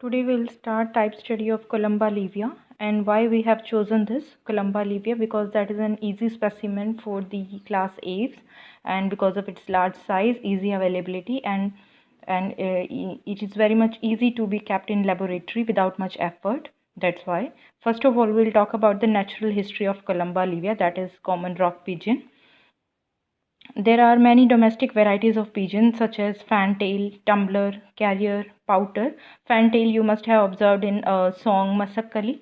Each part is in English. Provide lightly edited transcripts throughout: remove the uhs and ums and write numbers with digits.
Today we'll start type study of Columba livia, and why we have chosen this Columba livia, because that is an easy specimen for the class A's, and because of its large size, easy availability, and it is very much easy to be kept in laboratory without much effort. That's why. First of all, we'll talk about the natural history of Columba livia, that is common rock pigeon. There are many domestic varieties of pigeon such as fantail, tumbler, carrier, pouter. Fantail you must have observed in song Masakkali,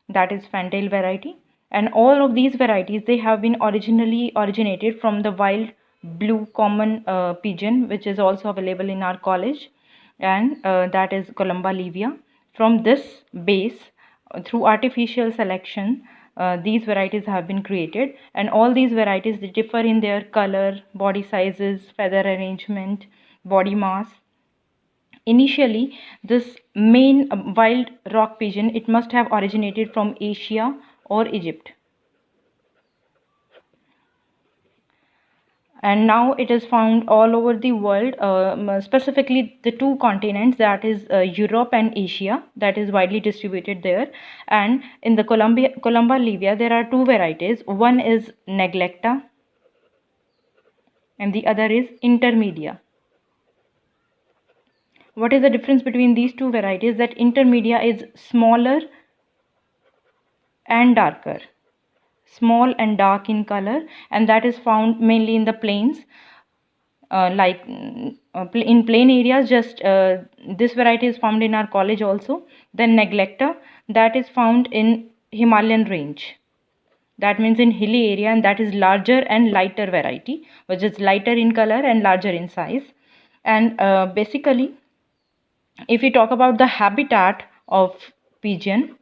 that is fantail variety. And all of these varieties, they have been originally originated from the wild blue common pigeon, which is also available in our college, and that is Columba livia. From this base, through artificial selection, these varieties have been created, and all these varieties, they differ in their color, body sizes, feather arrangement, body mass. Initially, this main wild rock pigeon, it must have originated from Asia or Egypt, and now it is found all over the world, specifically the two continents, that is Europe and Asia, that is widely distributed there. And in the Columba livia, there are two varieties. One is neglecta and the other is intermedia. What is the difference between these two varieties? That intermedia is smaller and darker, small and dark in color, and that is found mainly in the plains, in plain areas. Just this variety is found in our college also. Then neglecta, that is found in Himalayan range, that means in hilly area, and that is larger and lighter variety, which is lighter in color and larger in size. And basically, if we talk about the habitat of pigeon,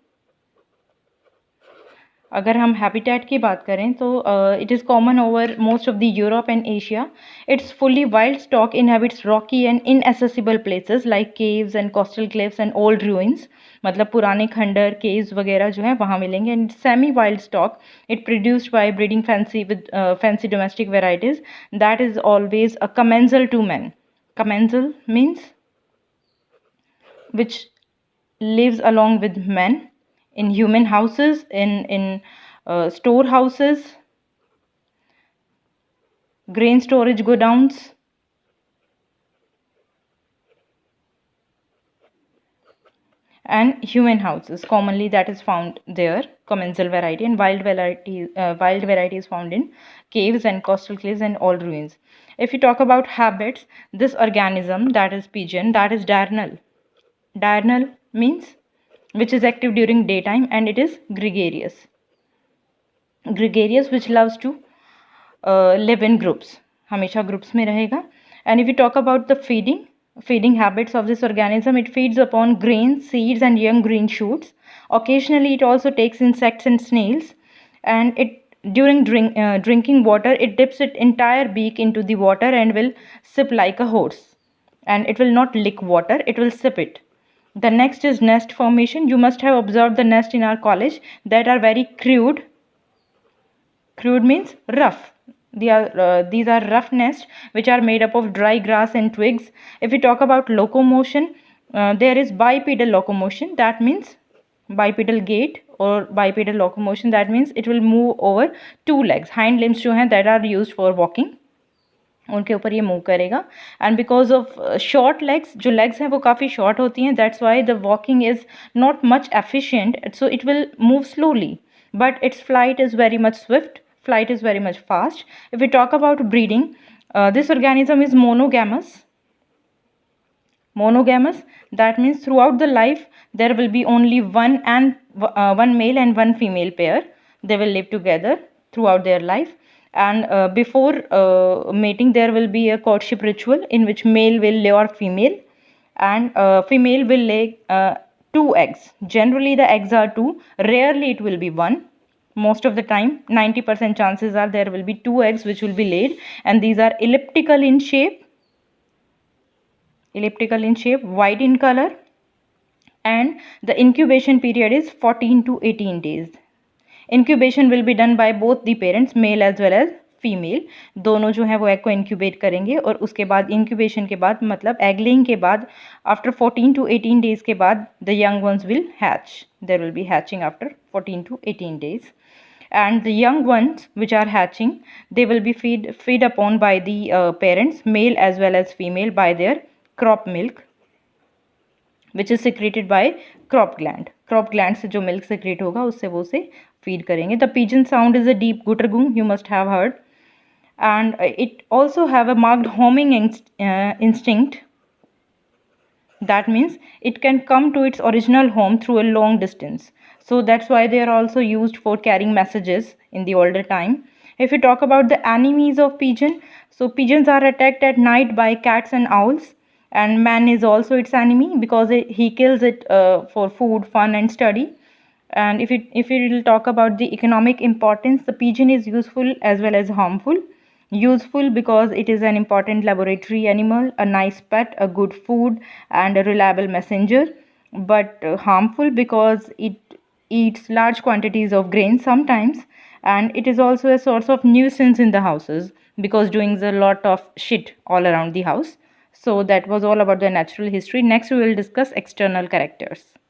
अगर हम habitat की बात करें तो it is common over most of the Europe and Asia. Its fully wild stock inhabits rocky and inaccessible places like caves and coastal cliffs and old ruins. मतलब पुराने खंडर, caves वगैरह जो है वहाँ मिलेंगे. And semi wild stock, it produced by breeding fancy domestic varieties, that is always a commensal to men. Commensal means which lives along with men in human houses, in storehouses, grain storage godowns, and human houses. Commonly that is found there, commensal variety. And wild variety is found in caves and coastal cliffs and all ruins. If you talk about habits, this organism, that is pigeon, that is diurnal. Diurnal means which is active during daytime, and it is gregarious. Gregarious, which loves to live in groups, हमेशा groups में रहेगा. And if you talk about the feeding habits of this organism, it feeds upon grains, seeds, and young green shoots. Occasionally, it also takes insects and snails. And during drinking water, it dips its entire beak into the water and will sip like a horse. And it will not lick water; it will sip it. The next is nest formation. You must have observed the nest in our college that are very crude. Crude means rough. These are rough nests which are made up of dry grass and twigs. If we talk about locomotion, there is bipedal locomotion. That means bipedal gait or bipedal locomotion. That means it will move over two legs. Hind limbs जो हैं that are used for walking, उनके ऊपर ये move करेगा. And because of short legs, जो legs हैं वो काफ़ी शॉर्ट होती हैं, that's why the walking is not much efficient, so it will move slowly, but it's flight is very much Swift, flight is very much fast. If we talk about breeding, this organism is monogamous. That means throughout the life there will be only one male and one female pair. They will live together throughout their life. And before mating, there will be a courtship ritual in which male will lure female, and female will lay two eggs. Generally the eggs are two, rarely it will be one. Most of the time, 90% chances are there will be two eggs which will be laid, and these are elliptical in shape, white in color, and the incubation period is 14 to 18 days. Incubation will be done by both the parents, male as well as female, दोनों जो है वो egg को incubate करेंगे और उसके बाद incubation के बाद मतलब एग लेइंग के बाद आफ्टर 14 to 18 days के बाद the young ones will hatch, there will be hatching after 14 to 18 days. And the young ones which are hatching, they will be feed upon by the parents, male as well as female, by their crop milk which is secreted by crop gland. Crop gland से जो milk secrete होगा उससे वो उसे feed करेंगे. The pigeon sound is a deep guttergung, you must have heard, and it also have a marked homing instinct. That means it can come to its original home through a long distance. So that's why they are also used for carrying messages in the older time. If we talk about the enemies of pigeon, so pigeons are attacked at night by cats and owls, and man is also its enemy because he kills it for food, fun, and study. And if we will talk about the economic importance, the pigeon is useful as well as harmful. Useful because it is an important laboratory animal, a nice pet, a good food, and a reliable messenger. But harmful because it eats large quantities of grain sometimes, and it is also a source of nuisance in the houses because doing a lot of shit all around the house. So that was all about the natural history. Next we will discuss external characters.